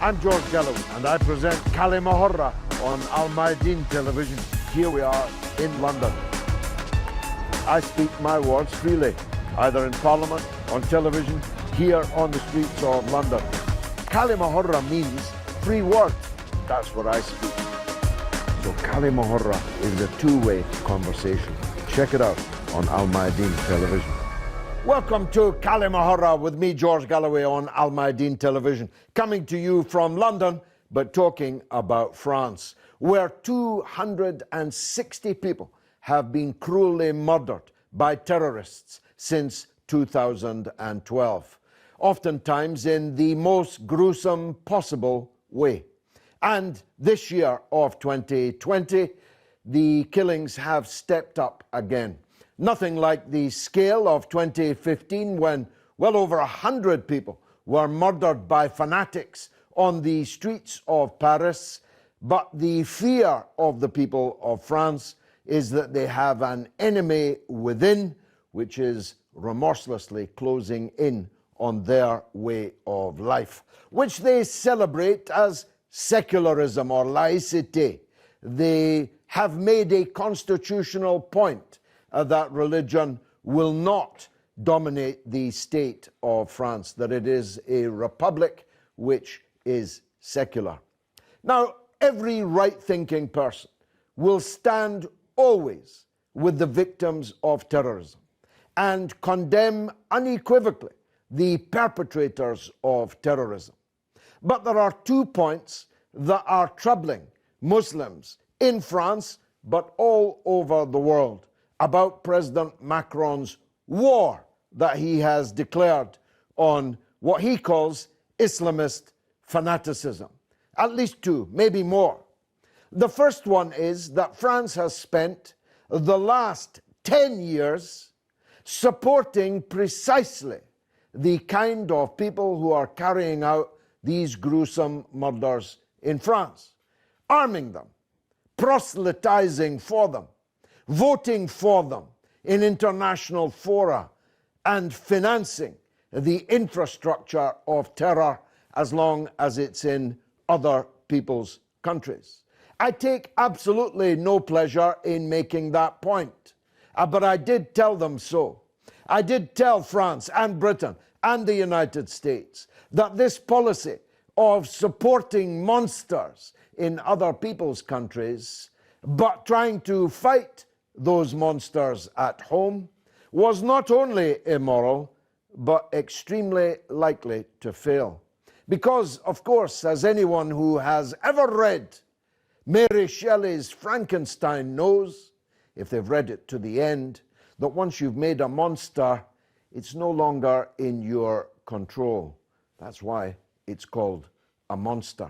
I'm George Galloway, and I present كلمة on Mayadeen television. Here we are in London. I speak my words freely, either in Parliament, on television, here on the streets of London. كلمة means free word. That's what I speak. So كلمة is a two-way conversation. Check it out on Mayadeen television. Welcome to كلمة with me, George Galloway, on Mayadeen television, coming to you from London, but talking about France, where 260 people have been cruelly murdered by terrorists since 2012, oftentimes in the most gruesome possible way. And this year of 2020, the killings have stepped up again. Nothing like the scale of 2015, when well over 100 people were murdered by fanatics on the streets of Paris. But the fear of the people of France is that they have an enemy within, which is remorselessly closing in on their way of life, which they celebrate as secularism or laïcité. They have made a constitutional point that religion will not dominate the state of France, that it is a republic which is secular. Now, every right-thinking person will stand always with the victims of terrorism and condemn unequivocally the perpetrators of terrorism. But there are 2 points that are troubling Muslims in France, but all over the world, about President Macron's war that he has declared on what he calls Islamist fanaticism. At least 2, maybe more. The first one is that France has spent the last 10 years supporting precisely the kind of people who are carrying out these gruesome murders in France, arming them, proselytizing for them, voting for them in international fora, and financing the infrastructure of terror as long as it's in other people's countries. I take absolutely no pleasure in making that point, but I did tell them so. I did tell France and Britain and the United States that this policy of supporting monsters in other people's countries, but trying to fight those monsters at home, was not only immoral, but extremely likely to fail. Because, of course, as anyone who has ever read Mary Shelley's Frankenstein knows, if they've read it to the end, that once you've made a monster, it's no longer in your control. That's why it's called a monster.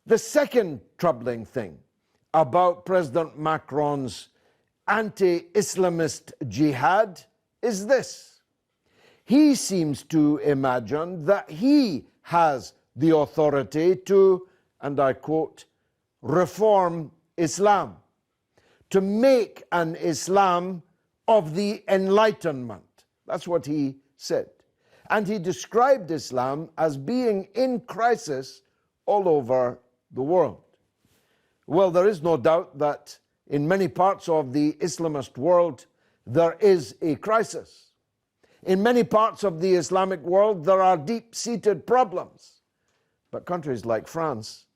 The second troubling thing about President Macron's anti-Islamist jihad is this. He seems to imagine that he has the authority to, and I quote, reform Islam, to make an Islam of the Enlightenment. That's what he said. And he described Islam as being in crisis all over the world. Well, there is no doubt that in many parts of the Islamist world, there is a crisis. In many parts of the Islamic world, there are deep-seated problems. But countries like France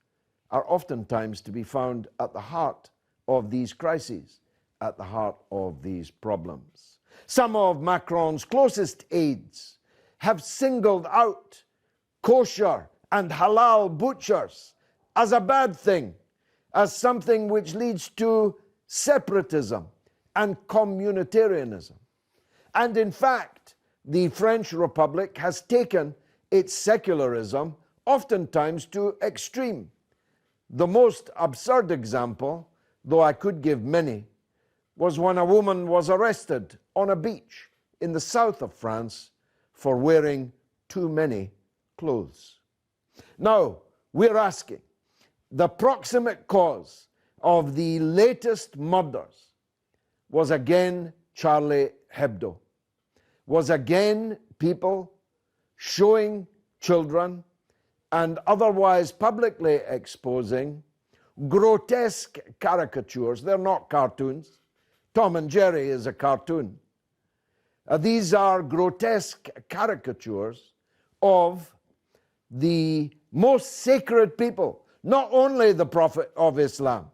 are oftentimes to be found at the heart of these crises, at the heart of these problems. Some of Macron's closest aides have singled out kosher and halal butchers as a bad thing, as something which leads to separatism and communitarianism. And in fact, the French Republic has taken its secularism oftentimes to extreme. The most absurd example, though I could give many, was when a woman was arrested on a beach in the south of France for wearing too many clothes. Now, we're asking, the proximate cause of the latest murders was again Charlie Hebdo, was again people showing children and otherwise publicly exposing grotesque caricatures. They're not cartoons. Tom and Jerry is a cartoon. These are grotesque caricatures of the most sacred people, not only the Prophet of Islam,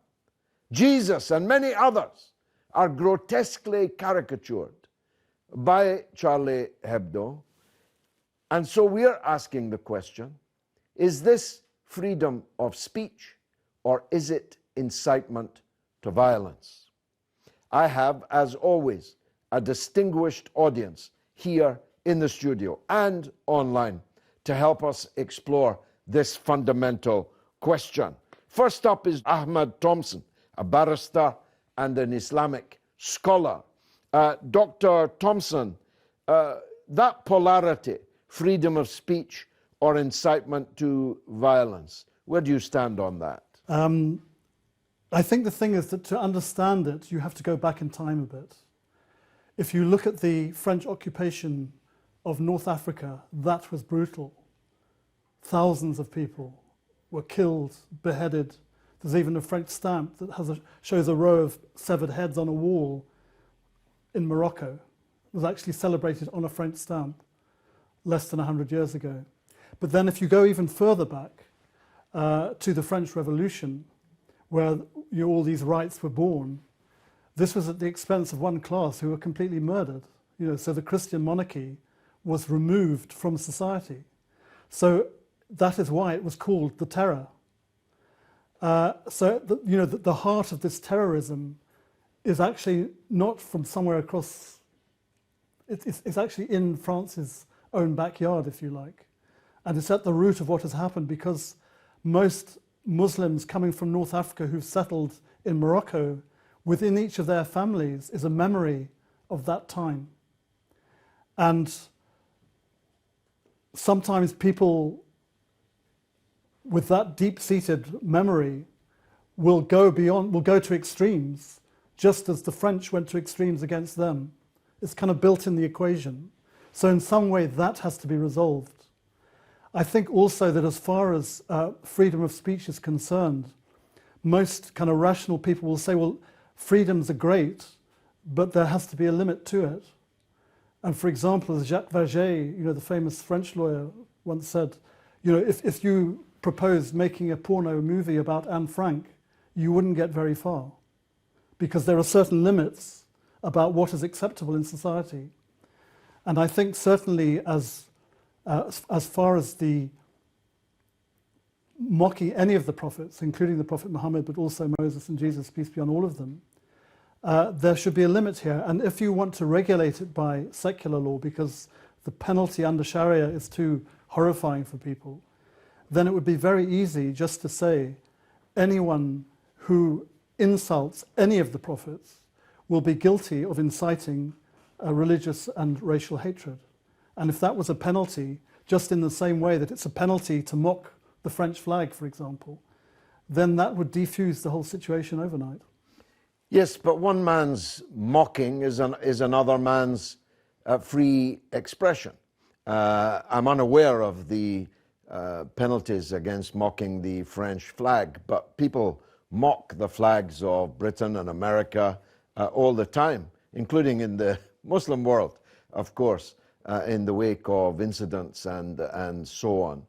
Jesus and many others are grotesquely caricatured by Charlie Hebdo. And so we're asking the question, is this freedom of speech or is it incitement to violence? I have, as always, a distinguished audience here in the studio and online to help us explore this fundamental question. First up is Ahmad Thompson, a barrister and an Islamic scholar. Dr. Thompson, that polarity, freedom of speech or incitement to violence, where do you stand on that? I think the thing is that to understand it, you have to go back in time a bit. If you look at the French occupation of North Africa, that was brutal. Thousands of people were killed, beheaded. There's even a French stamp that shows a row of severed heads on a wall in Morocco. It was actually celebrated on a French stamp less than 100 years ago. But then if you go even further back to the French Revolution, where all these rights were born, this was at the expense of one class who were completely murdered. So the Christian monarchy was removed from society. So that is why it was called the Terror. The heart of this terrorism is actually not from somewhere across, it's actually in France's own backyard, if you like. And it's at the root of what has happened, because most Muslims coming from North Africa who've settled in Morocco, within each of their families is a memory of that time. And sometimes people with that deep-seated memory will go to extremes, just as the French went to extremes against them. It's kind of built in the equation. So in some way that has to be resolved. I think also that as far as freedom of speech is concerned, most kind of rational people will say, well, freedoms are great, but there has to be a limit to it. And for example, as Jacques Verger, the famous French lawyer, once said, if you proposed making a porno movie about Anne Frank, you wouldn't get very far, because there are certain limits about what is acceptable in society. And I think certainly as far as the mocking any of the prophets, including the Prophet Muhammad, but also Moses and Jesus, peace be on all of them, there should be a limit here. And if you want to regulate it by secular law, because the penalty under Sharia is too horrifying for people, then it would be very easy just to say anyone who insults any of the prophets will be guilty of inciting religious and racial hatred. And if that was a penalty, just in the same way that it's a penalty to mock the French flag, for example, then that would defuse the whole situation overnight. Yes, but one man's mocking is another man's free expression. I'm unaware of the penalties against mocking the French flag, but people mock the flags of Britain and America all the time, including in the Muslim world, of course, in the wake of incidents and so on.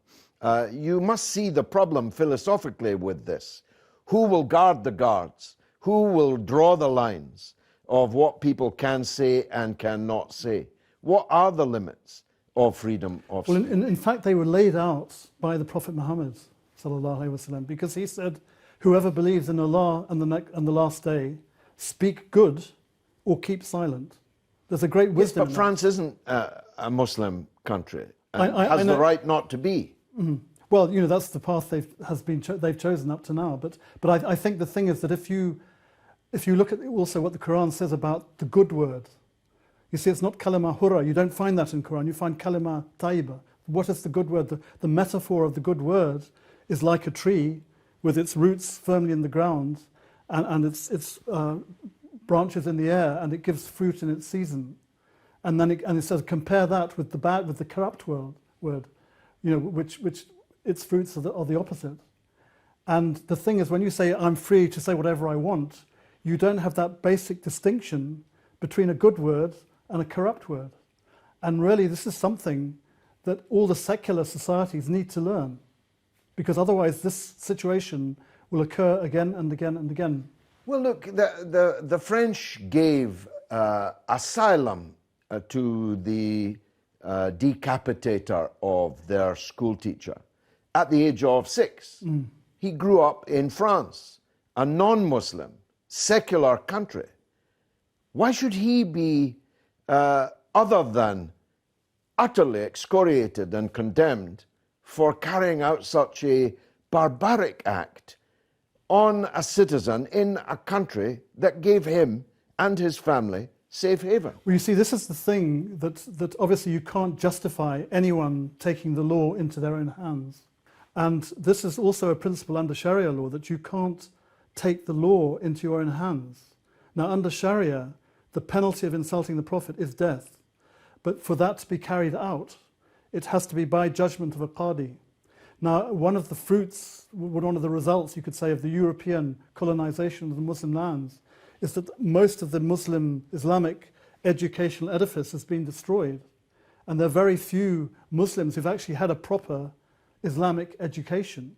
You must see the problem philosophically with this. Who will guard the guards? Who will draw the lines of what people can say and cannot say? What are the limits of freedom of speech? Well, in fact, they were laid out by the Prophet Muhammad, sallallahu alaihi wasallam, because he said, whoever believes in Allah and the last day, speak good or keep silent. There's a great wisdom. Yes, but France isn't a Muslim country and has the right not to be. Mm-hmm. Well, that's the path they've chosen up to now. But I think the thing is that if you look at also what the Quran says about the good word, you see, it's not kalima hurra. You don't find that in Quran. You find kalima tayyiba. What is the good word? The metaphor of the good word is like a tree with its roots firmly in the ground and its branches in the air, and it gives fruit in its season. And then it says, compare that with the corrupt word, which its fruits are the opposite. And the thing is, when you say, I'm free to say whatever I want, you don't have that basic distinction between a good word and a corrupt word. And really, this is something that all the secular societies need to learn, because otherwise this situation will occur again and again and again. Well, look, the French gave asylum to the decapitator of their school teacher at the age of 6. He grew up in France, a non-Muslim, secular country. Why should he be other than utterly excoriated and condemned for carrying out such a barbaric act on a citizen in a country that gave him and his family safe haven? Well, you see, this is the thing that obviously you can't justify anyone taking the law into their own hands. And this is also a principle under Sharia law, that you can't take the law into your own hands. Now, under Sharia, the penalty of insulting the Prophet is death. But for that to be carried out, it has to be by judgment of a qadi. Now, one of the fruits, one of the results, you could say, of the European colonization of the Muslim lands is that most of the Muslim Islamic educational edifice has been destroyed. And there are very few Muslims who've actually had a proper Islamic education.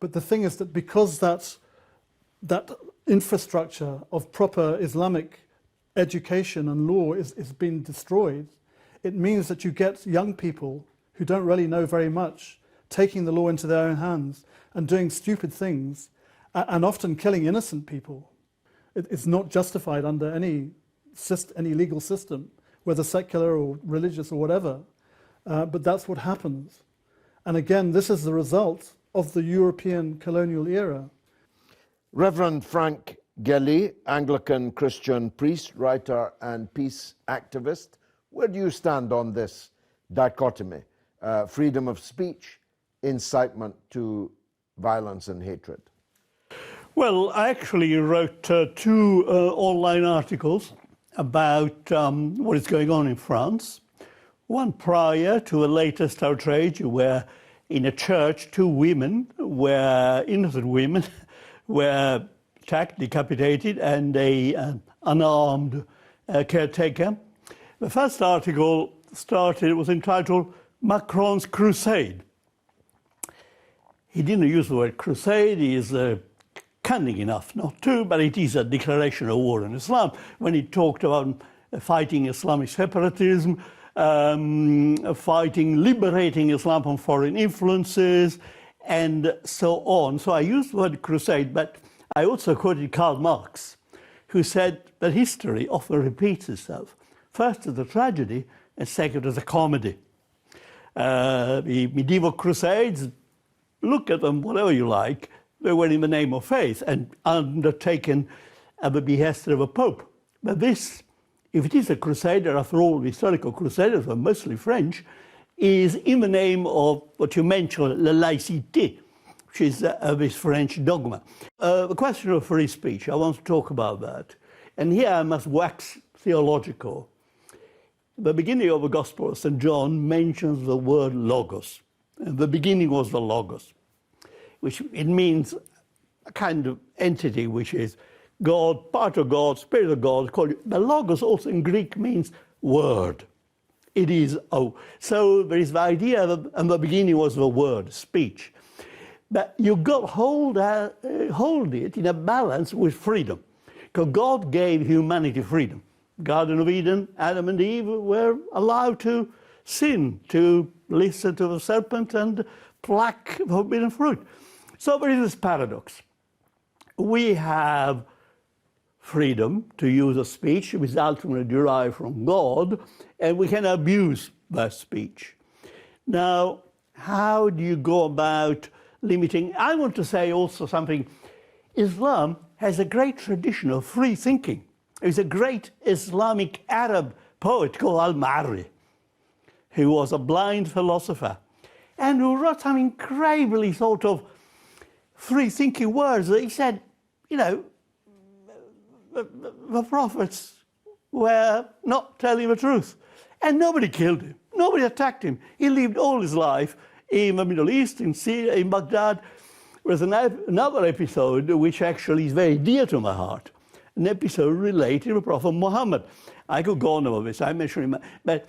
But the thing is that because that infrastructure of proper Islamic education and law is being destroyed, it means that you get young people who don't really know very much taking the law into their own hands and doing stupid things and often killing innocent people. It's not justified under any legal system, whether secular or religious or whatever, but that's what happens. And again, this is the result of the European colonial era. Reverend Frank Gelly, Anglican Christian priest, writer and peace activist, where do you stand on this dichotomy? Freedom of speech, incitement to violence and hatred? Well, I actually wrote 2 online articles about what is going on in France. One prior to the latest outrage, where in a church 2 women, innocent women, were attacked, decapitated, and an unarmed caretaker. The first article was entitled Macron's Crusade. He didn't use the word crusade. He is cunning enough not to, but it is a declaration of war on Islam. When he talked about fighting Islamic separatism, liberating Islam from foreign influences, and so on. So I used the word crusade, but I also quoted Karl Marx, who said that history often repeats itself. First as a tragedy, and second as a comedy. The medieval crusades, look at them, whatever you like, they were in the name of faith and undertaken at the behest of a pope. But this, if it is a crusader, after all, the historical crusaders were mostly French, is in the name of what you mentioned, la laïcité, which is this French dogma. The question of free speech, I want to talk about that. And here I must wax theological. The beginning of the Gospel of St. John mentions the word logos. And the beginning was the logos, which it means a kind of entity which is God, part of God, spirit of God. The logos also in Greek means word. It is, so there is the idea that and the beginning was the word, speech. But you've got to hold it in a balance with freedom. Because God gave humanity freedom. Garden of Eden, Adam and Eve were allowed to sin, to listen to the serpent and pluck the forbidden fruit. So there is this paradox. We have freedom to use a speech which is ultimately derived from God, and we can abuse that speech. Now, how do you go about limiting? I want to say also something. Islam has a great tradition of free thinking. There's a great Islamic Arab poet called Al-Ma'arri, who was a blind philosopher, and who wrote some incredibly sort of free-thinking words. He said, you know, the prophets were not telling the truth. And nobody killed him. Nobody attacked him. He lived all his life in the Middle East, in Syria, in Baghdad. There's another episode which actually is very dear to my heart, an episode related to the Prophet Muhammad. I could go on about this, I mentioned him, but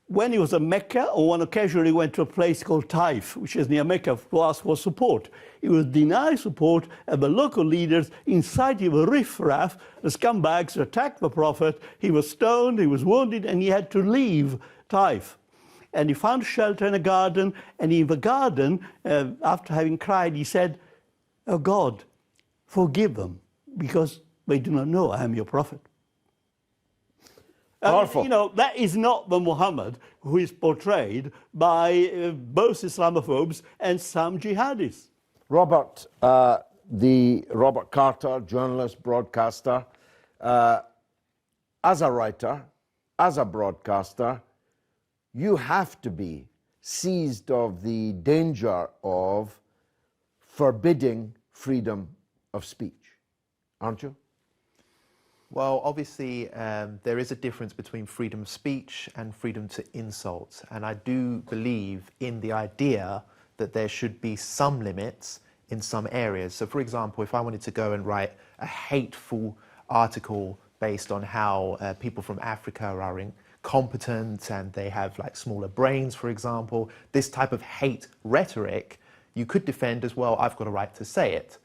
when he was in Mecca, on one occasion he went to a place called Taif, which is near Mecca, to ask for support. He was denied support, and the local leaders incited the riffraff, the scumbags, attacked the Prophet. He was stoned, he was wounded, and he had to leave Taif. And he found shelter in a garden, and in the garden, after having cried, he said, "Oh God, forgive them, because they do not know I am your prophet." Powerful. You know, that is not the Muhammad who is portrayed by both Islamophobes and some jihadis. Robert, Robert Carter, journalist, broadcaster, as a writer, as a broadcaster, you have to be seized of the danger of forbidding freedom of speech, aren't you? Well, obviously, there is a difference between freedom of speech and freedom to insult. And I do believe in the idea that there should be some limits in some areas. So, for example, if I wanted to go and write a hateful article based on how people from Africa are incompetent and they have like smaller brains, for example, this type of hate rhetoric, you could defend as well, I've got a right to say it,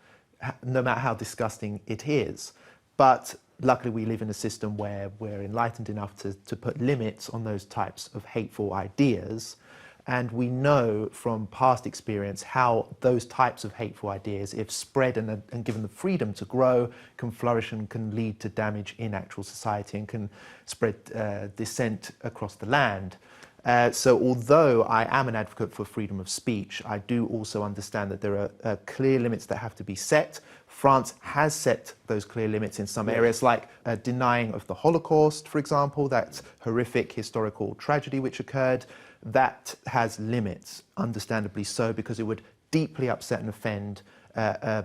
no matter how disgusting it is. But luckily we live in a system where we're enlightened enough to put limits on those types of hateful ideas. And we know from past experience how those types of hateful ideas, if spread and given the freedom to grow, can flourish and can lead to damage in actual society and can spread dissent across the land. So although I am an advocate for freedom of speech, I do also understand that there are clear limits that have to be set. France has set those clear limits in some areas, like denying of the Holocaust, for example, that horrific historical tragedy which occurred. That has limits, understandably so, because it would deeply upset and offend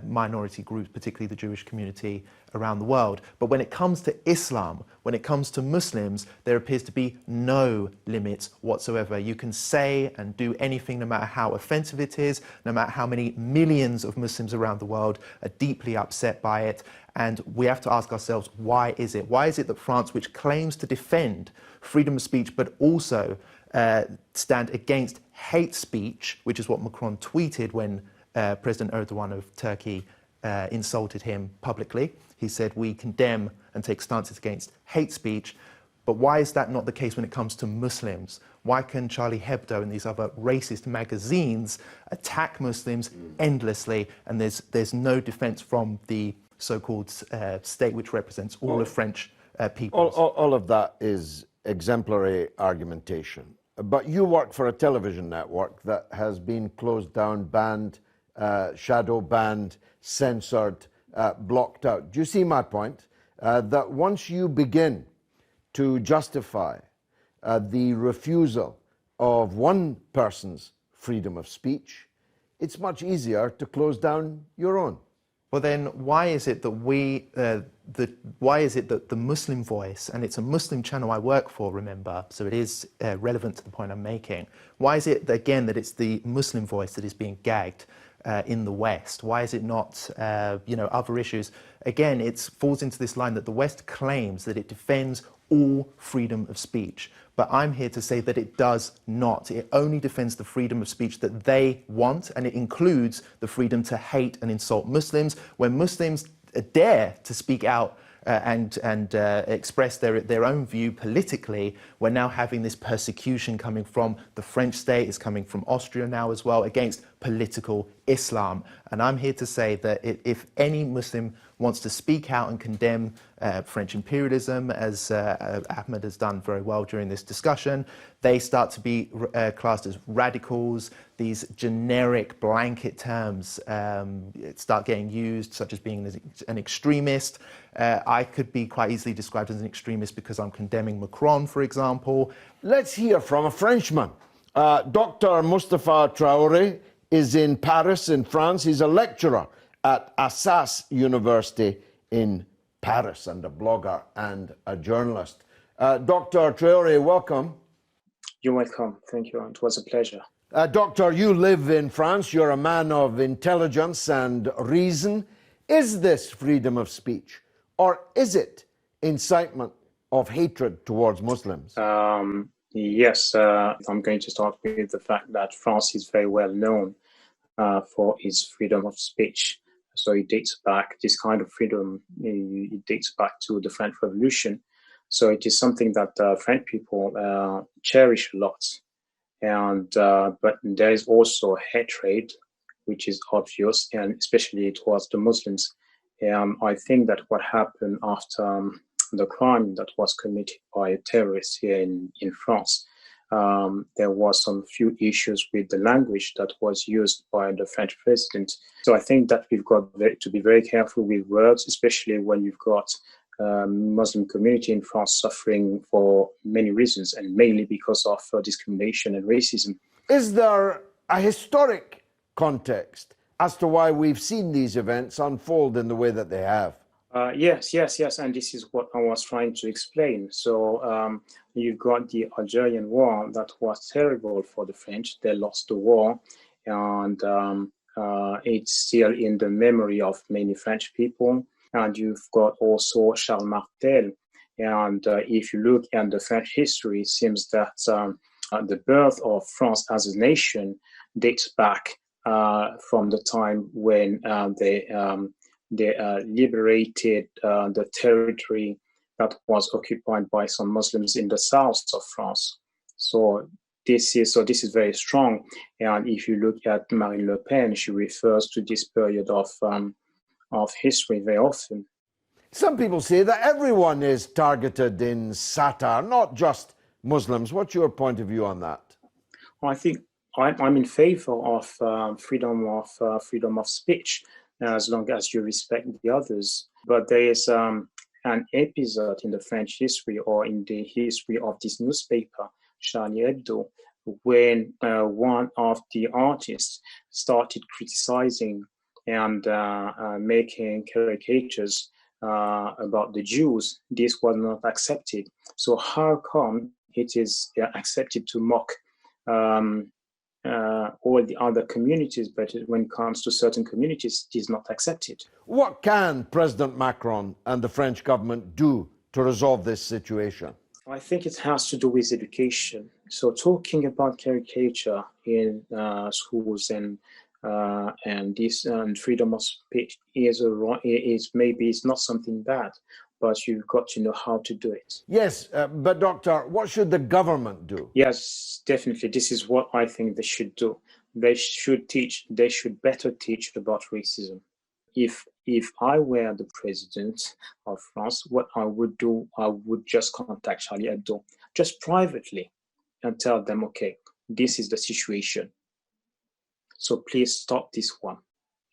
minority groups, particularly the Jewish community around the world. But when it comes to Islam, when it comes to Muslims, there appears to be no limits whatsoever. You can say and do anything, no matter how offensive it is, no matter how many millions of Muslims around the world are deeply upset by it. And we have to ask ourselves, why is it? Why is it that France, which claims to defend freedom of speech, but also stand against hate speech, which is what Macron tweeted when President Erdogan of Turkey insulted him publicly. He said, we condemn and take stances against hate speech. But why is that not the case when it comes to Muslims? Why can Charlie Hebdo and these other racist magazines attack Muslims endlessly, and there's no defense from the so-called state which represents all of French people? All of that is exemplary argumentation. But you work for a television network that has been closed down, banned, shadow banned, censored, blocked out. Do you see my point? That once you begin to justify the refusal of one person's freedom of speech, it's much easier to close down your own. Well, then why is it that the Muslim Voice, and it's a Muslim channel I work for, remember, so it is relevant to the point I'm making. Why is it, again, that it's the Muslim Voice that is being gagged in the West? Why is it not, other issues? Again, it falls into this line that the West claims that it defends all freedom of speech. But I'm here to say that it does not. It only defends the freedom of speech that they want, and it includes the freedom to hate and insult Muslims. When Muslims dare to speak out and express their own view politically, we're now having this persecution coming from the French state, it's coming from Austria now as well, against political Islam. And I'm here to say that if any Muslim wants to speak out and condemn French imperialism, as Ahmed has done very well during this discussion, they start to be classed as radicals. These generic blanket terms start getting used, such as being an extremist. I could be quite easily described as an extremist because I'm condemning Macron, for example. Let's hear from a Frenchman. Dr. Mustafa Traoré is in Paris, in France. He's a lecturer at Assas University in Paris and a blogger and a journalist. Dr. Traoré, welcome. You're welcome. Thank you. It was a pleasure. Doctor, you live in France. You're a man of intelligence and reason. Is this freedom of speech, or is it incitement of hatred towards Muslims? Yes, I'm going to start with the fact that France is very well known for its freedom of speech. So it dates back, this kind of freedom, it dates back to the French Revolution. So it is something that French people cherish a lot. And but there is also hatred, which is obvious, and especially towards the Muslims. I think that what happened after the crime that was committed by a terrorist here in France, there was some few issues with the language that was used by the French president. So I think that we've got to be very careful with words, especially when you've got Muslim community in France suffering for many reasons, and mainly because of discrimination and racism. Is there a historic context as to why we've seen these events unfold in the way that they have? Yes, and this is what I was trying to explain. So you've got the Algerian War that was terrible for the French. They lost the war, and it's still in the memory of many French people. And you've got also Charles Martel. And if you look at the French history, it seems that the birth of France as a nation dates back from the time when they liberated the territory that was occupied by some Muslims in the south of France. So this is very strong. And if you look at Marine Le Pen, she refers to this period of history very often. Some people say that everyone is targeted in satire, not just Muslims. What's your point of view on that? I think I'm in favor of freedom of speech, as long as you respect the others. But there is an episode in the French history, or in the history of this newspaper, Charlie Hebdo, when one of the artists started criticizing and making caricatures about the Jews. This was not accepted. So how come it is accepted to mock all the other communities, but when it comes to certain communities, it is not accepted? What can President Macron and the French government do to resolve this situation? I think it has to do with education. So talking about caricature in schools and this freedom of speech is maybe it's not something bad, but you've got to know how to do it. Yes, but Doctor, what should the government do? Yes, definitely. This is what I think they should do. They should better teach about racism. If I were the president of France, what I would do, I would just contact Charlie Hebdo, just privately, and tell them, okay, this is the situation. So please stop this one.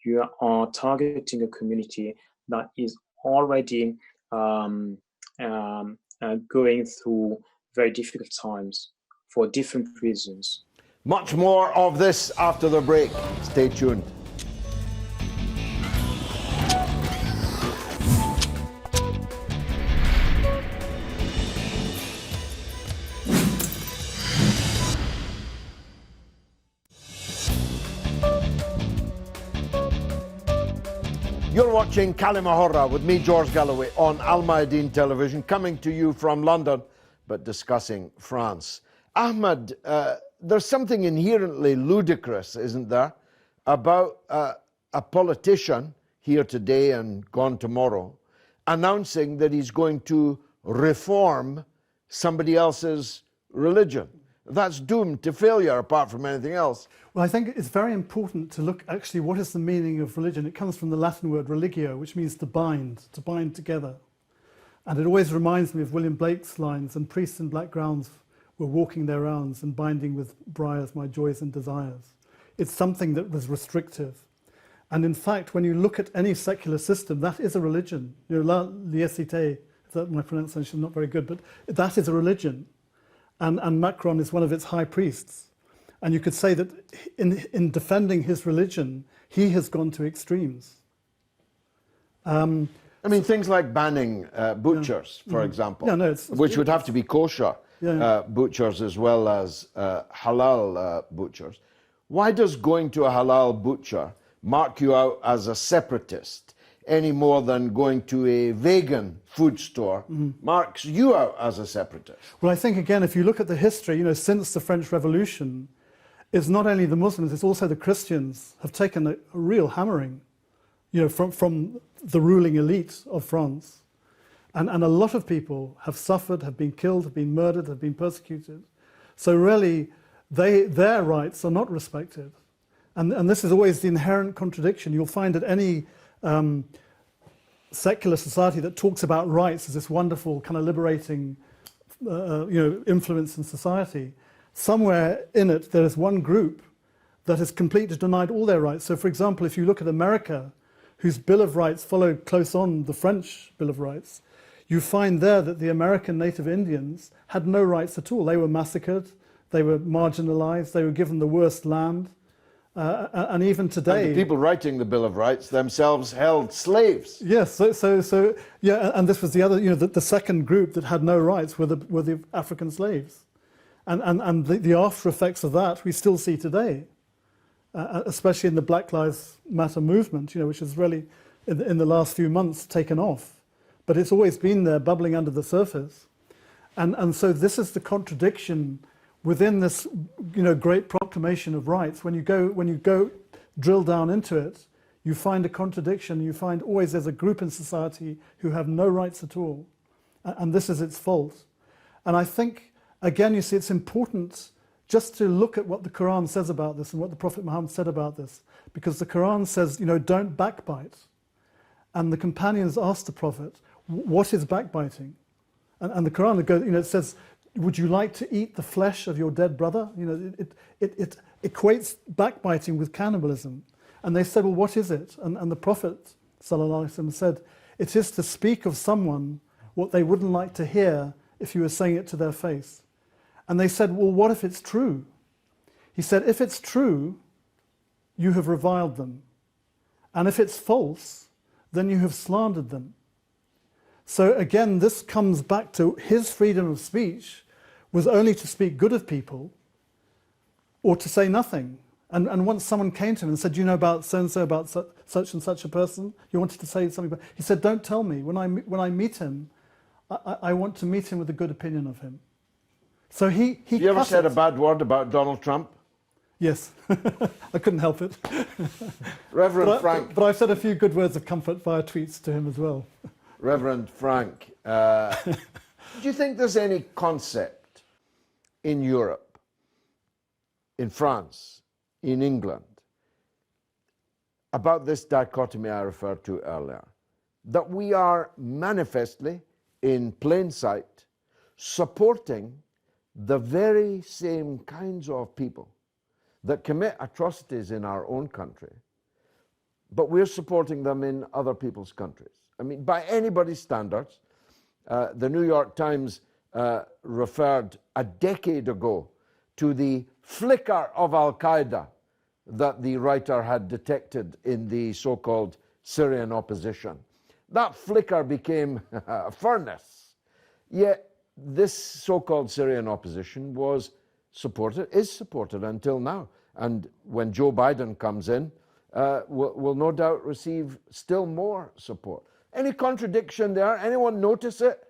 You are targeting a community that is already going through very difficult times for different reasons. Much more of this after the break. Stay tuned. You're watching كلمة with me, George Galloway, on Mayadeen television, coming to you from London, but discussing France. Ahmed, there's something inherently ludicrous, isn't there, about a politician here today and gone tomorrow announcing that he's going to reform somebody else's religion. That's doomed to failure apart from anything else. Well, I think it's very important to look actually what is the meaning of religion. It comes from the Latin word religio, which means to bind together. And it always reminds me of William Blake's lines, and priests in black gowns were walking their rounds and binding with briars my joys and desires. It's something that was restrictive. And in fact, when you look at any secular system, that is a religion. You know, la laïcité, that my pronunciation is not very good, but that is a religion. And Macron is one of its high priests. And you could say that in defending his religion, he has gone to extremes. I mean, things like banning butchers, for example, which would have to be kosher. butchers as well as halal butchers. Why does going to a halal butcher mark you out as a separatist any more than going to a vegan food store marks you out as a separatist? Well, I think, again, if you look at the history, since the French Revolution, it's not only the Muslims, it's also the Christians have taken a real hammering, from the ruling elite of France. And a lot of people have suffered, have been killed, have been murdered, have been persecuted. So really, their rights are not respected. And this is always the inherent contradiction. You'll find that any secular society that talks about rights as this wonderful kind of liberating influence in society, somewhere in it there is one group that has completely denied all their rights. So for example, if you look at America, whose Bill of Rights followed close on the French Bill of Rights, you find there that the American native Indians had no rights at all. They were massacred, they were marginalized, they were given the worst land. And even today, and the people writing the Bill of Rights themselves held slaves. Yes, so yeah, and this was the other, the second group that had no rights were the African slaves, and the after effects of that we still see today, especially in the Black Lives Matter movement, which has really in the last few months taken off, but it's always been there, bubbling under the surface, and so this is the contradiction within this, great proclamation of rights. When you go drill down into it, you find a contradiction. You find always there's a group in society who have no rights at all, and this is its fault. And I think, again, you see, it's important just to look at what the Quran says about this and what the Prophet Muhammad said about this, because the Quran says, don't backbite. And the companions asked the Prophet, what is backbiting? And the Quran goes, it says, would you like to eat the flesh of your dead brother? It equates backbiting with cannibalism. And they said, well, what is it? And the Prophet ﷺ said, it is to speak of someone what they wouldn't like to hear if you were saying it to their face. And they said, well, what if it's true? He said, if it's true, you have reviled them. And if it's false, then you have slandered them. So again, this comes back to his freedom of speech was only to speak good of people or to say nothing. And once someone came to him and said, do you know about so-and-so, about such and such a person? You wanted to say something about, he said, don't tell me. When I meet him, I want to meet him with a good opinion of him. So he You ever said a bad word about Donald Trump? Yes, I couldn't help it. Reverend Frank. But I've said a few good words of comfort via tweets to him as well. Reverend Frank, do you think there's any concept in Europe, in France, in England, about this dichotomy I referred to earlier, that we are manifestly, in plain sight, supporting the very same kinds of people that commit atrocities in our own country, but we're supporting them in other people's countries? I mean, by anybody's standards, the New York Times referred a decade ago to the flicker of Al-Qaeda that the writer had detected in the so-called Syrian opposition. That flicker became a furnace. Yet this so-called Syrian opposition is supported until now. And when Joe Biden comes in, will no doubt receive still more support. Any contradiction there? Anyone notice it?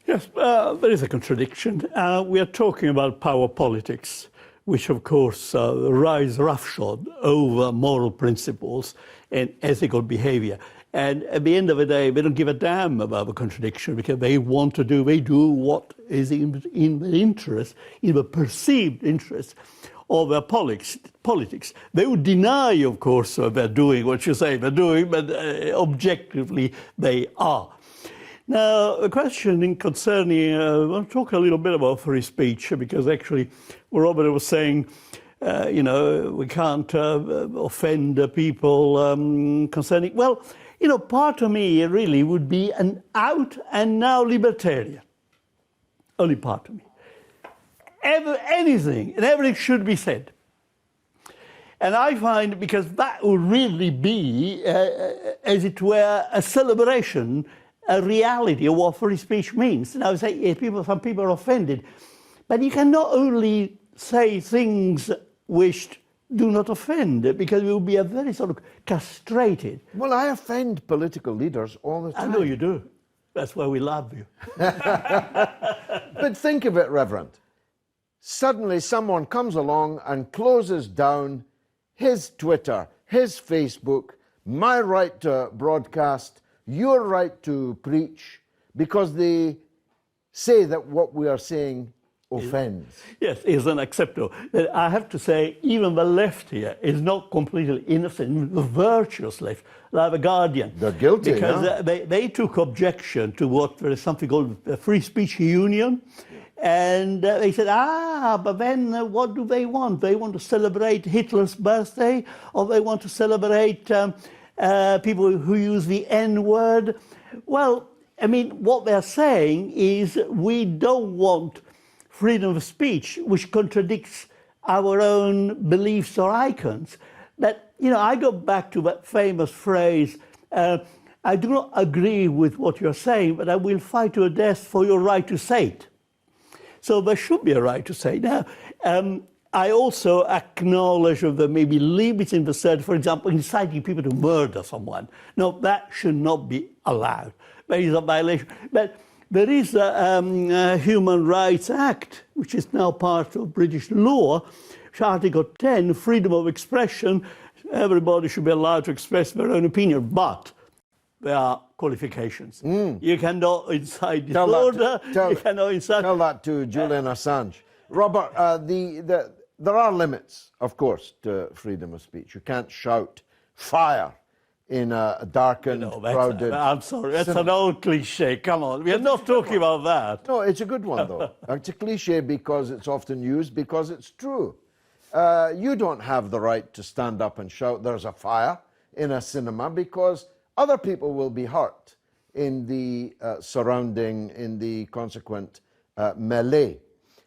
Yes, there is a contradiction. We are talking about power politics, which of course rise roughshod over moral principles and ethical behavior. And at the end of the day, they don't give a damn about the contradiction because they do what is in the interest, in the perceived interest of their politics. They would deny, of course, they're doing what you say they're doing, but objectively they are. Now, the question concerning, I want to talk a little bit about free speech, because actually what Robert was saying, we can't offend people concerning, well, part of me really would be an out and now libertarian. Only part of me. Anything and everything should be said. And I find, because that would really be, as it were, a celebration, a reality of what free speech means. And I would say, some people are offended. But you can not only say things which do not offend, because we will be a very sort of castrated. Well, I offend political leaders all the I time. know you do. That's why we love you. But think of it, Reverend. Suddenly someone comes along and closes down his Twitter, his Facebook, my right to broadcast, your right to preach, because they say that what we are saying offends. Yes, is unacceptable. But I have to say, even the left here is not completely innocent, the virtuous left, like the Guardian. They're guilty, because yeah. they took objection to what there is something called the Free Speech Union. And they said, but then what do they want? They want to celebrate Hitler's birthday, or they want to celebrate people who use the N-word? Well, I mean, what they're saying is we don't want freedom of speech, which contradicts our own beliefs or icons. But, I go back to that famous phrase, I do not agree with what you're saying, but I will fight to a death for your right to say it. So there should be a right to say. Now, I also acknowledge that there may be limits in the third, for example, inciting people to murder someone. No, that should not be allowed. That is a violation. But there is a Human Rights Act, which is now part of British law, Article 10, freedom of expression. Everybody should be allowed to express their own opinion, but there are qualifications. You cannot incite disorder. You cannot incite. Tell that to Julian Assange. Robert, there are limits, of course, to freedom of speech. You can't shout fire in a darkened, crowded... I'm sorry, that's an old cliche. Come on, we are not talking about that. No, it's a good one, though. It's a cliche because it's often used, because it's true. You don't have the right to stand up and shout there's a fire in a cinema, because other people will be hurt in the in the consequent melee.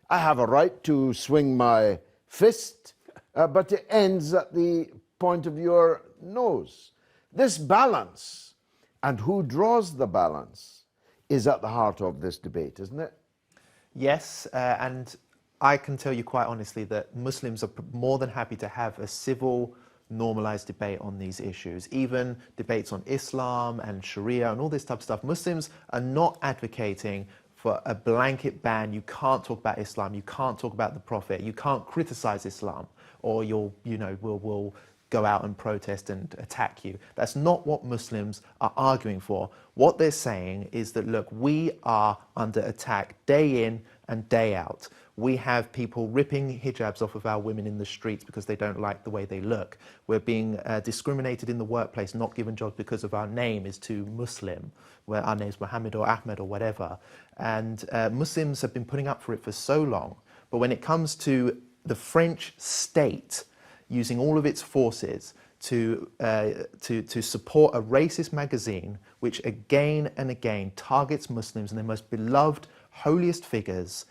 I have a right to swing my fist, but it ends at the point of your nose. This balance, and who draws the balance, is at the heart of this debate, isn't it? Yes, and I can tell you quite honestly that Muslims are more than happy to have a civil, normalized debate on these issues, even debates on Islam and Sharia and all this type of stuff. Muslims are not advocating for a blanket ban. You can't talk about Islam, you can't talk about the Prophet, you can't criticize Islam, or we'll go out and protest and attack you. That's not what Muslims are arguing for. What they're saying is that, look, we are under attack day in and day out. We have people ripping hijabs off of our women in the streets because they don't like the way they look. We're being discriminated in the workplace, not given jobs because of our name is too Muslim, where our name's Mohammed or Ahmed or whatever. And Muslims have been putting up for it for so long. But when it comes to the French state using all of its forces to support a racist magazine, which again and again targets Muslims and their most beloved, holiest figures,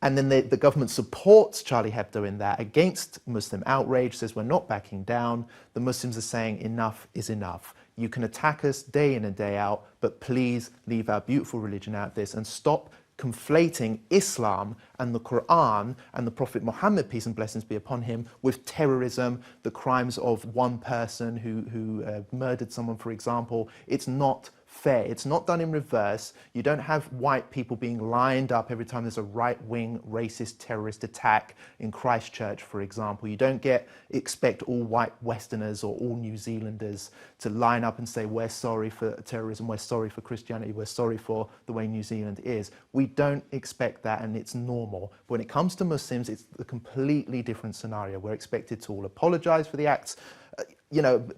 and then the government supports Charlie Hebdo in that against Muslim outrage, says we're not backing down. The Muslims are saying enough is enough. You can attack us day in and day out, but please leave our beautiful religion out of this and stop conflating Islam and the Quran and the Prophet Muhammad, peace and blessings be upon him, with terrorism, the crimes of one person who murdered someone, for example. It's not fair. It's not done in reverse. You don't have white people being lined up every time there's a right-wing racist terrorist attack in Christchurch, for example. You don't expect all white Westerners or all New Zealanders to line up and say, we're sorry for terrorism, we're sorry for Christianity, we're sorry for the way New Zealand is. We don't expect that, and it's normal. But when it comes to Muslims, it's a completely different scenario. We're expected to all apologize for the acts.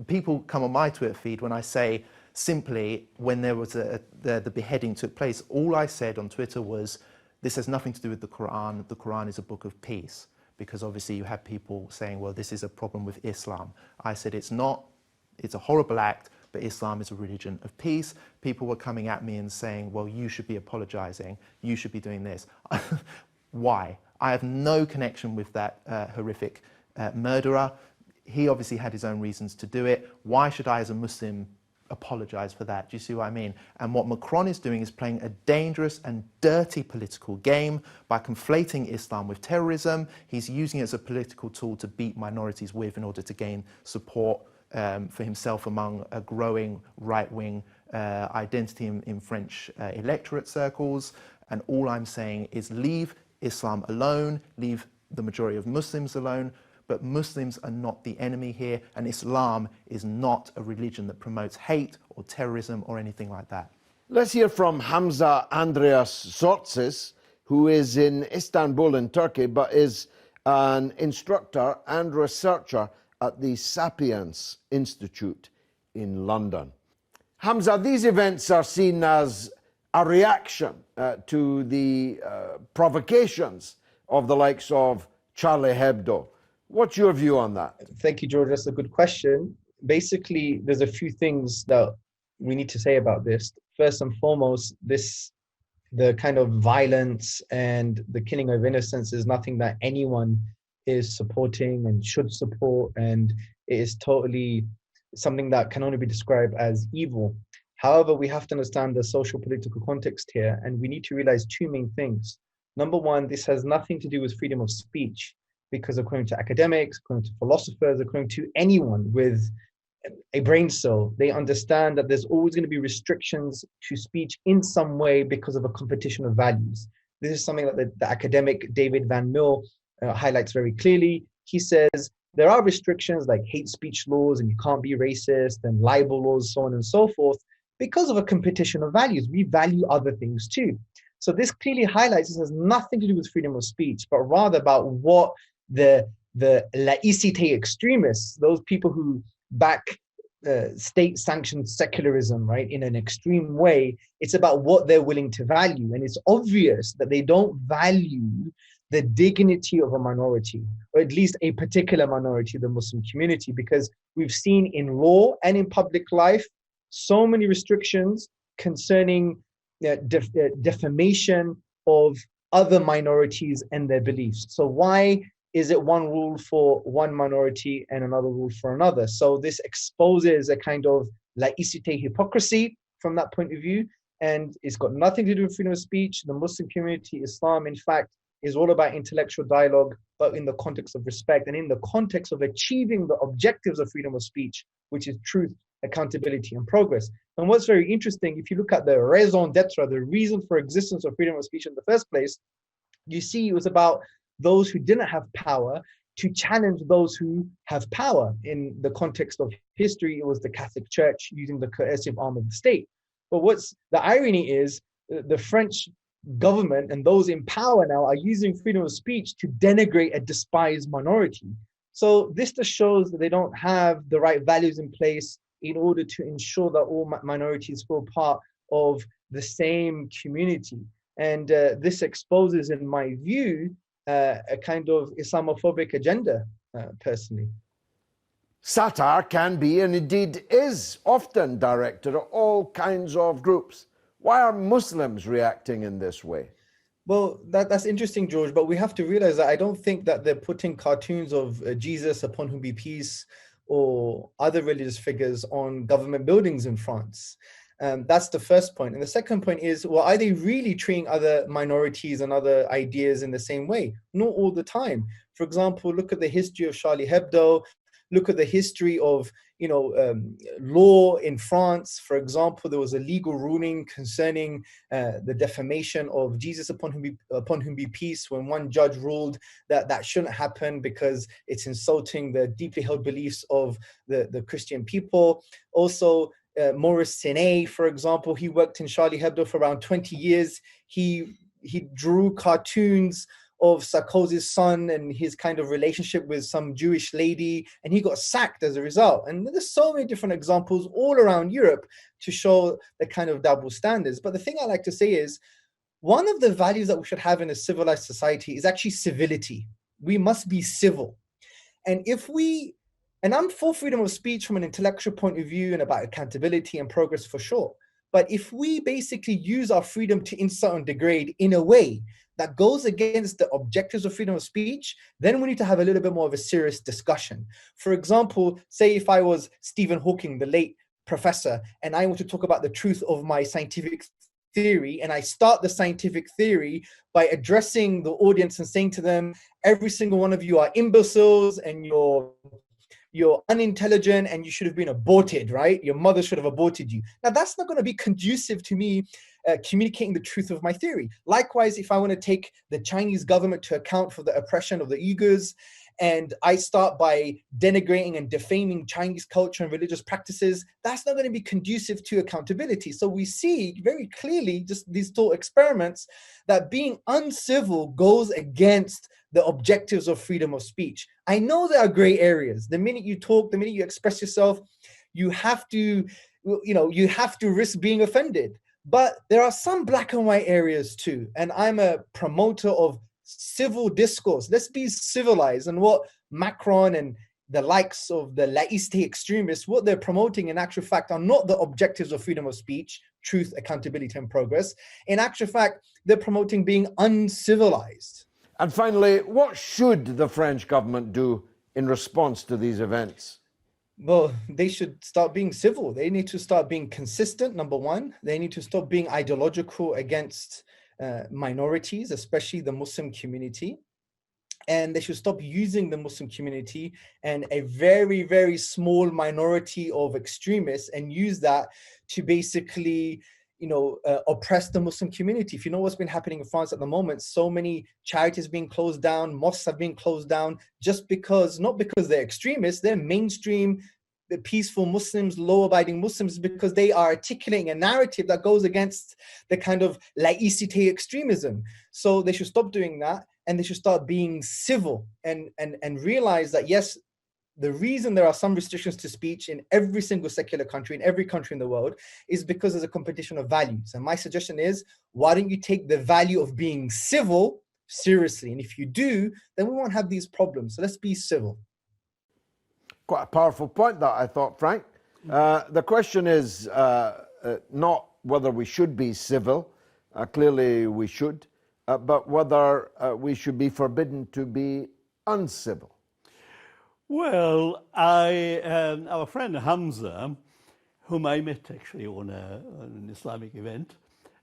People come on my Twitter feed when I say, simply, when there was the beheading took place, all I said on Twitter was, this has nothing to do with the Quran. The Quran is a book of peace. Because obviously you have people saying, well, this is a problem with Islam. I said, it's not, it's a horrible act, but Islam is a religion of peace. People were coming at me and saying, well, you should be apologizing. You should be doing this. Why? I have no connection with that horrific murderer. He obviously had his own reasons to do it. Why should I, as a Muslim, apologise for that. Do you see what I mean? And what Macron is doing is playing a dangerous and dirty political game by conflating Islam with terrorism. He's using it as a political tool to beat minorities with in order to gain support for himself among a growing right-wing identity in French electorate circles. And all I'm saying is leave Islam alone, leave the majority of Muslims alone, but Muslims are not the enemy here, and Islam is not a religion that promotes hate or terrorism or anything like that. Let's hear from Hamza Andreas Sortsis, who is in Istanbul in Turkey, but is an instructor and researcher at the Sapiens Institute in London. Hamza, these events are seen as a reaction to the provocations of the likes of Charlie Hebdo. What's your view on that? Thank you, George. That's a good question. Basically, there's a few things that we need to say about this. First and foremost, the kind of violence and the killing of innocents is nothing that anyone is supporting and should support, and it is totally something that can only be described as evil. However, we have to understand the social political context here, and we need to realize two main things. Number one, this has nothing to do with freedom of speech, because according to academics, according to philosophers, according to anyone with a brain cell, they understand that there's always going to be restrictions to speech in some way because of a competition of values. This is something that the academic David Van Mill highlights very clearly. He says there are restrictions like hate speech laws, and you can't be racist, and libel laws, so on and so forth, because of a competition of values. We value other things too. So this clearly highlights this has nothing to do with freedom of speech, but rather about what the laicite extremists, those people who back state-sanctioned secularism, right, in an extreme way, it's about what they're willing to value. And it's obvious that they don't value the dignity of a minority, or at least a particular minority, the Muslim community, because we've seen in law and in public life so many restrictions concerning defamation of other minorities and their beliefs. So why is it one rule for one minority and another rule for another? So this exposes a kind of laicite hypocrisy from that point of view, and it's got nothing to do with freedom of speech. The Muslim community, Islam, in fact, is all about intellectual dialogue, but in the context of respect and in the context of achieving the objectives of freedom of speech, which is truth, accountability, and progress. And what's very interesting, if you look at the raison d'etre, the reason for existence of freedom of speech in the first place, you see it was about those who didn't have power to challenge those who have power. In the context of history, it was the Catholic Church using the coercive arm of the state. But what's the irony is the French government and those in power now are using freedom of speech to denigrate a despised minority. So this just shows that they don't have the right values in place in order to ensure that all minorities feel part of the same community. And this exposes, in my view, a kind of Islamophobic agenda, personally. Satire can be, and indeed is, often directed at all kinds of groups. Why are Muslims reacting in this way? Well, that's interesting, George, but we have to realize that I don't think that they're putting cartoons of Jesus, upon whom be peace, or other religious figures on government buildings in France. That's the first point. And the second point is, well, are they really treating other minorities and other ideas in the same way? Not all the time. For example, look at the history of Charlie Hebdo. Look at the history of, law in France. For example, there was a legal ruling concerning the defamation of Jesus, upon whom be peace, when one judge ruled that that shouldn't happen because it's insulting the deeply held beliefs of the Christian people. Also, Maurice Senet, for example, he worked in Charlie Hebdo for around 20 years. He drew cartoons of Sarkozy's son and his kind of relationship with some Jewish lady, and he got sacked as a result. And there's so many different examples all around Europe to show the kind of double standards. But the thing I like to say is, one of the values that we should have in a civilized society is actually civility. We must be civil. And I'm for freedom of speech from an intellectual point of view and about accountability and progress for sure. But if we basically use our freedom to insult and degrade in a way that goes against the objectives of freedom of speech, then we need to have a little bit more of a serious discussion. For example, say if I was Stephen Hawking, the late professor and I want to talk about the truth of my scientific theory, and I start the scientific theory by addressing the audience and saying to them, every single one of you are imbeciles and you're unintelligent and you should have been aborted, right? Your mother should have aborted you. Now, that's not going to be conducive to me communicating the truth of my theory. Likewise, if I want to take the Chinese government to account for the oppression of the Uyghurs, and I start by denigrating and defaming Chinese culture and religious practices, that's not going to be conducive to accountability. So we see very clearly, just these thought experiments, that being uncivil goes against the objectives of freedom of speech. I know there are gray areas. The minute you talk, the minute you express yourself, you have to risk being offended. But there are some black and white areas too. And I'm a promoter of civil discourse. Let's be civilized. And what Macron and the likes of the laïcité extremists, what they're promoting in actual fact are not the objectives of freedom of speech, truth, accountability, and progress. In actual fact, they're promoting being uncivilized. And finally, what should the French government do in response to these events? Well, they should start being civil. They need to start being consistent, number one. They need to stop being ideological against minorities, especially the Muslim community. And they should stop using the Muslim community and a very, very small minority of extremists and use that to basically, oppress the Muslim community. If you know what's been happening in France at the moment, so many charities being closed down, mosques have been closed down, just because, not because they're extremists, they're mainstream, the peaceful Muslims, law-abiding Muslims, because they are articulating a narrative that goes against the kind of laïcité extremism. So they should stop doing that, and they should start being civil and realize that, yes, the reason there are some restrictions to speech in every single secular country, in every country in the world, is because there's a competition of values. And my suggestion is, why don't you take the value of being civil seriously? And if you do, then we won't have these problems. So let's be civil. Quite a powerful point that, I thought, Frank. The question is not whether we should be civil, clearly we should, but whether we should be forbidden to be uncivil. Well, our friend Hamza, whom I met actually on an Islamic event,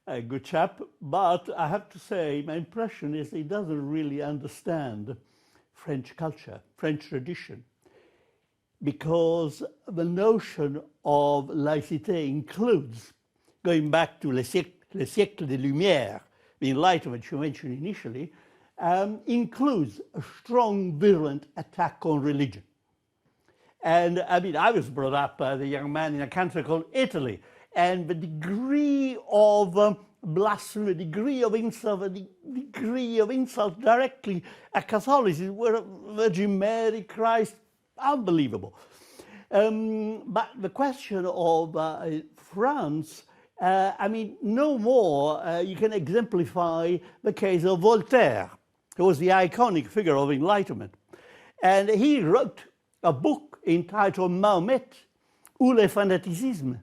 a good chap, but I have to say my impression is he doesn't really understand French culture, French tradition, because the notion of laïcité includes, going back to le siècle des Lumières, the Enlightenment you mentioned initially, includes a strong, virulent attack on religion. And I mean, I was brought up as a young man in a country called Italy, and the degree of blasphemy, the degree of insult directly at Catholicism, were Virgin Mary, Christ, unbelievable. But the question of France, I mean, no more you can exemplify the case of Voltaire, who was the iconic figure of Enlightenment. And he wrote a book entitled Mahomet ou le fanatisme,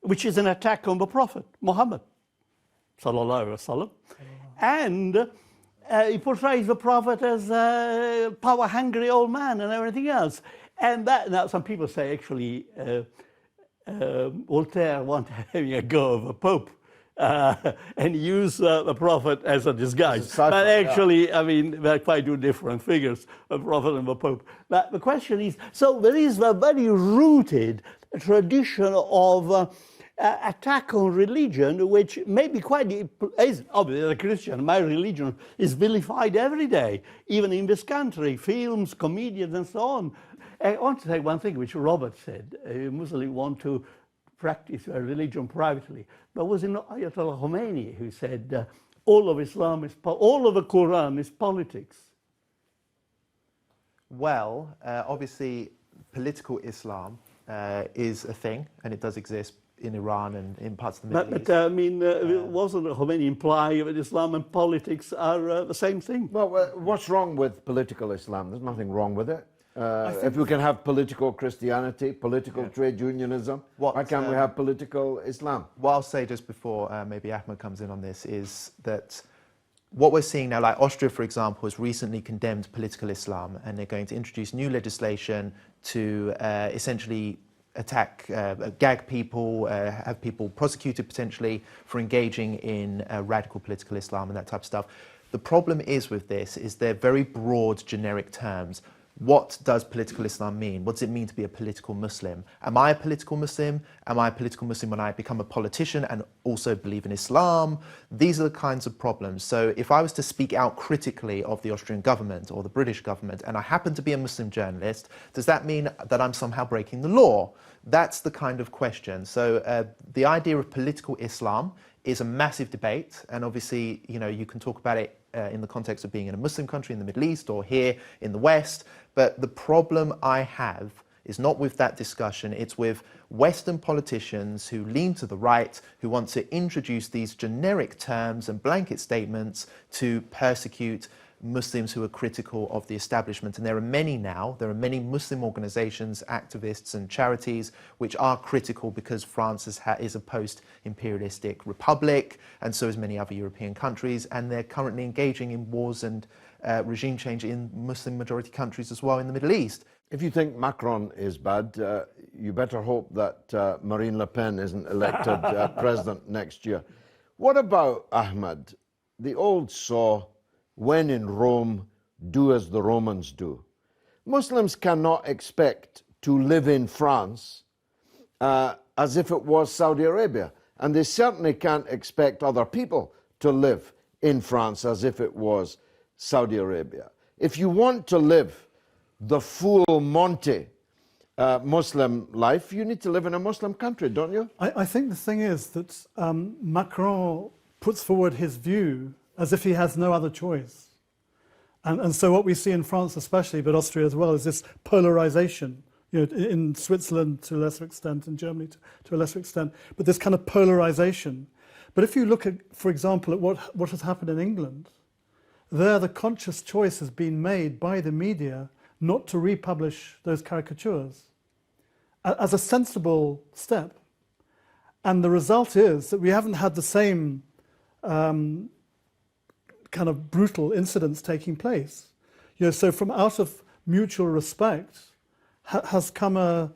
which is an attack on the Prophet, Muhammad, sallallahu alaihi wasallam. And he portrays the Prophet as a power-hungry old man and everything else. And that, now some people say actually Voltaire wanted having a go of a Pope and use the Prophet as a disguise. But actually, yeah. I mean, they're quite two different figures, the Prophet and the Pope. But the question is, so there is a very rooted tradition of attack on religion, which may be quite, as obviously as a Christian, my religion is vilified every day, even in this country, films, comedians, and so on. I want to say one thing which Robert said, Muslims want to practice their religion privately, but was it not Ayatollah Khomeini who said all of Islam is, all of the Quran is politics? Well, obviously political Islam is a thing, and it does exist in Iran and in parts of the Middle East. But I mean, wasn't Khomeini imply that Islam and politics are the same thing? Well, what's wrong with political Islam? There's nothing wrong with it. If we can have political Christianity, political trade unionism, why can't we have political Islam? What I'll say just before maybe Ahmed comes in on this is that what we're seeing now, like Austria, for example, has recently condemned political Islam, and they're going to introduce new legislation to essentially attack, gag people, have people prosecuted potentially for engaging in radical political Islam and that type of stuff. The problem is with this is they're very broad, generic terms. What does political Islam mean? What does it mean to be a political Muslim? Am I a political Muslim? Am I a political Muslim when I become a politician and also believe in Islam? These are the kinds of problems. So if I was to speak out critically of the Austrian government or the British government and I happen to be a Muslim journalist, does that mean that I'm somehow breaking the law? That's the kind of question. So the idea of political Islam is a massive debate, and obviously, you know, you can talk about it in the context of being in a Muslim country in the Middle East or here in the West. But the problem I have is not with that discussion, it's with Western politicians who lean to the right, who want to introduce these generic terms and blanket statements to persecute Muslims who are critical of the establishment. And there are many now, there are many Muslim organizations, activists and charities which are critical because France is a post-imperialistic republic, and so is many other European countries, and they're currently engaging in wars and regime change in Muslim majority countries as well in the Middle East. If you think Macron is bad, you better hope that Marine Le Pen isn't elected president next year. What about, Ahmed, the old saw, when in Rome, do as the Romans do? Muslims cannot expect to live in France as if it was Saudi Arabia, and they certainly can't expect other people to live in France as if it was Saudi Arabia. If you want to live the full Monty Muslim life, you need to live in a Muslim country, don't you? I think the thing is that Macron puts forward his view as if he has no other choice. And so what we see in France especially, but Austria as well, is this polarization. You know, in Switzerland to a lesser extent, in Germany to a lesser extent, but this kind of polarization. But if you look at, for example, at what has happened in England, there the conscious choice has been made by the media not to republish those caricatures as a sensible step. And the result is that we haven't had the same kind of brutal incidents taking place. You know, so from out of mutual respect has come a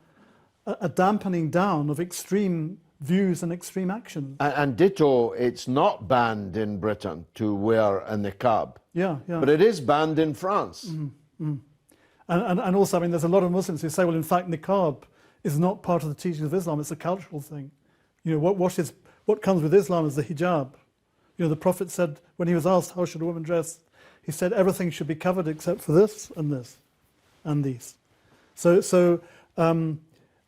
dampening down of extreme views and extreme actions. And ditto, it's not banned in Britain to wear a niqab. Yeah. But it is banned in France. And also, I mean, there's a lot of Muslims who say, well, in fact, niqab is not part of the teachings of Islam, it's a cultural thing. You know, what comes with Islam is the hijab. You know, the Prophet said, when he was asked, how should a woman dress? He said, everything should be covered except for this and these. So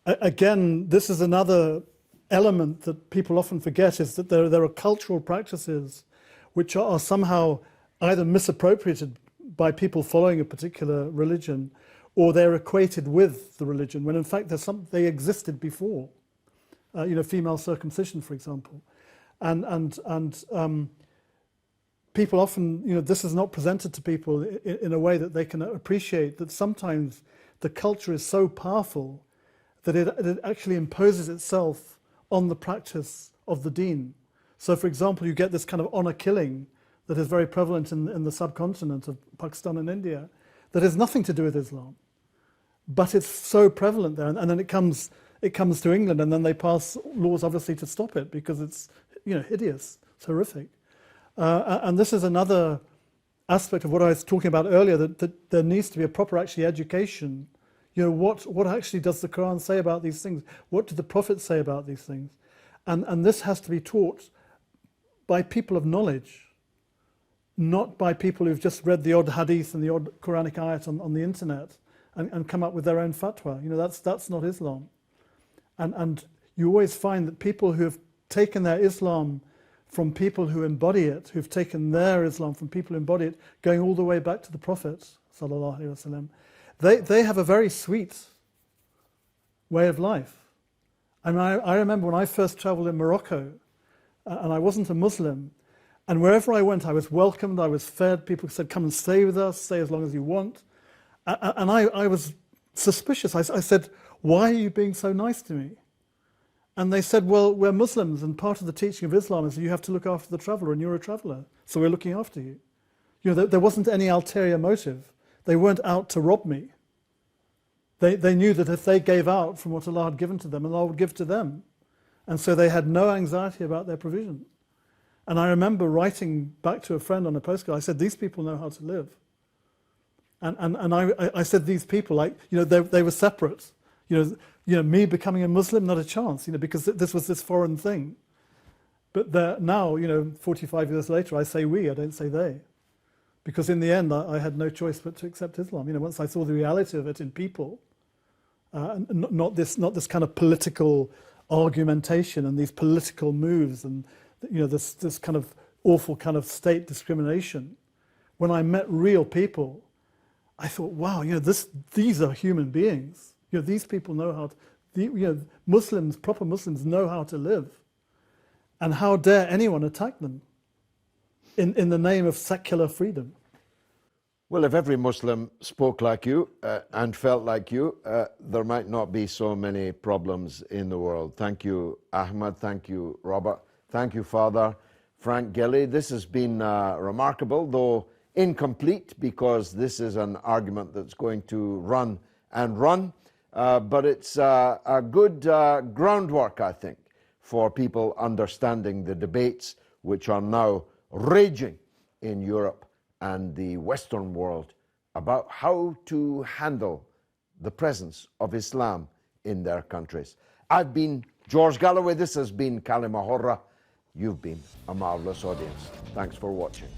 again, this is another element that people often forget, is that there are cultural practices which are somehow either misappropriated by people following a particular religion, or they're equated with the religion, when in fact they existed before. You know, female circumcision, for example. And people often, you know, this is not presented to people in a way that they can appreciate that sometimes the culture is so powerful that it actually imposes itself on the practice of the deen. So, for example, you get this kind of honor killing that is very prevalent in the subcontinent of Pakistan and India that has nothing to do with Islam. But it's so prevalent there. And then it comes to England, and then they pass laws, obviously, to stop it because it's, you know, hideous, it's horrific. And this is another aspect of what I was talking about earlier, that there needs to be a proper, actually, education. You know, what actually does the Quran say about these things? What did the Prophet say about these things? And this has to be taught by people of knowledge, not by people who've just read the odd hadith and the odd Quranic ayat on the internet and come up with their own fatwa. You know, that's not Islam. And you always find that people who have taken their Islam from people who embody it, who've taken their Islam from people who embody it, going all the way back to the Prophet, sallallahu alaihi wasallam, they have a very sweet way of life. I mean, I remember when I first traveled in Morocco, and I wasn't a Muslim, and wherever I went, I was welcomed, I was fed. People said, come and stay with us, stay as long as you want. And I was suspicious. I said, why are you being so nice to me? And they said, well, we're Muslims, and part of the teaching of Islam is that you have to look after the traveller, and you're a traveller, so we're looking after you. You know, there wasn't any ulterior motive. They weren't out to rob me. They knew that if they gave out from what Allah had given to them, Allah would give to them. And so they had no anxiety about their provision. And I remember writing back to a friend on a postcard, I said, these people know how to live. And I said, these people, like, they were separate. Me becoming a Muslim, not a chance, because this was this foreign thing. But now, 45 years later, I say we, I don't say they. Because in the end, I had no choice but to accept Islam. Once I saw the reality of it in people, not this kind of political argumentation and these political moves and this kind of awful kind of state discrimination. When I met real people, I thought, wow, these are human beings. These people know how to, Muslims, proper Muslims know how to live. And how dare anyone attack them in the name of secular freedom? Well, if every Muslim spoke like you and felt like you, there might not be so many problems in the world. Thank you, Ahmed. Thank you, Robert. Thank you, Father Frank Gilly. This has been remarkable, though incomplete, because this is an argument that's going to run and run. But it's a good groundwork, I think, for people understanding the debates which are now raging in Europe and the Western world about how to handle the presence of Islam in their countries. I've been George Galloway. This has been Kalima Horra. You've been a marvelous audience. Thanks for watching.